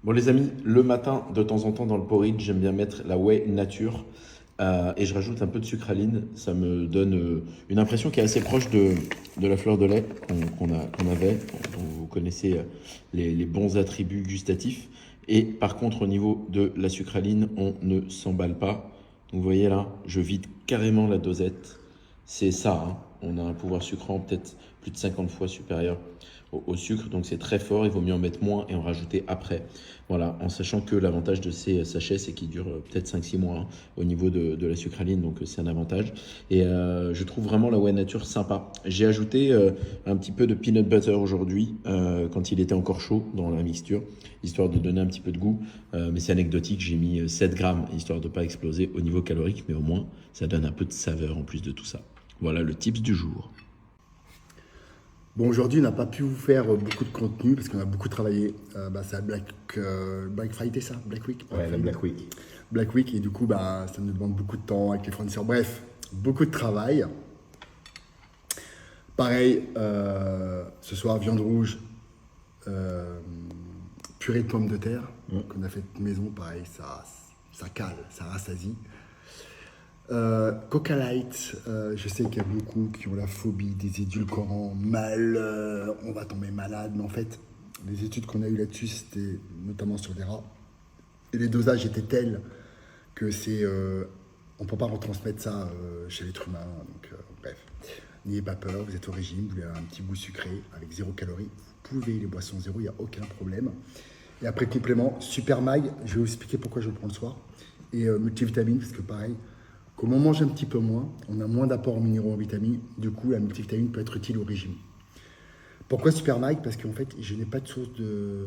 Bon les amis, le matin, de temps en temps dans le porridge, j'aime bien mettre la whey nature et je rajoute un peu de sucraline. Ça me donne une impression qui est assez proche de la fleur de lait qu'on avait, dont vous connaissez les bons attributs gustatifs. Et par contre, au niveau de la sucraline, on ne s'emballe pas. Donc vous voyez là, je vide carrément la dosette. C'est ça, hein. On a un pouvoir sucrant peut-être plus de 50 fois supérieur au sucre, donc c'est très fort, il vaut mieux en mettre moins et en rajouter après. Voilà, en sachant que l'avantage de ces sachets, c'est qu'ils durent peut-être 5-6 mois hein, au niveau de la sucraline, donc c'est un avantage. Et je trouve vraiment la Whey Nature sympa. J'ai ajouté un petit peu de peanut butter aujourd'hui, quand il était encore chaud dans la mixture, histoire de donner un petit peu de goût. Mais c'est anecdotique, j'ai mis 7 grammes, histoire de ne pas exploser au niveau calorique, mais au moins, ça donne un peu de saveur en plus de tout ça. Voilà le tips du jour. Bon, aujourd'hui, on n'a pas pu vous faire beaucoup de contenu parce qu'on a beaucoup travaillé. C'est la Black Friday, ça? Black Week? Ouais, la Friday. Black Week. Black Week, et du coup, ça nous demande beaucoup de temps avec les fournisseurs. Bref, beaucoup de travail. Pareil, ce soir, viande rouge, euh, purée de pommes de terre qu'on a fait maison. Pareil, ça cale, ça rassasie. Coca Light, je sais qu'il y a beaucoup qui ont la phobie des édulcorants, on va tomber malade, mais en fait, les études qu'on a eues là-dessus, c'était notamment sur des rats, et les dosages étaient tels que on ne peut pas retransmettre ça chez l'être humain, donc bref. N'ayez pas peur, vous êtes au régime, vous voulez un petit goût sucré avec 0 calories, vous pouvez les boissons zéro, il n'y a aucun problème. Et après complément, Super Mag, je vais vous expliquer pourquoi je le prends le soir, et multivitamine, parce que pareil, comme on mange un petit peu moins, on a moins d'apports en minéraux en vitamines, du coup la multivitamine peut être utile au régime. Pourquoi Super Mag? Parce qu'en fait, je n'ai pas de source de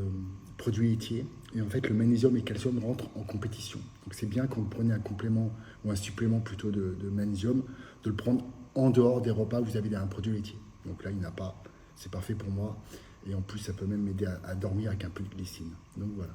produits laitiers, et en fait le magnésium et le calcium rentrent en compétition. Donc c'est bien quand vous prenez un complément, ou un supplément plutôt de magnésium, de le prendre en dehors des repas où vous avez un produit laitier. Donc là, il n'y en a pas, c'est parfait pour moi, et en plus ça peut même m'aider à dormir avec un peu de glycine. Donc voilà.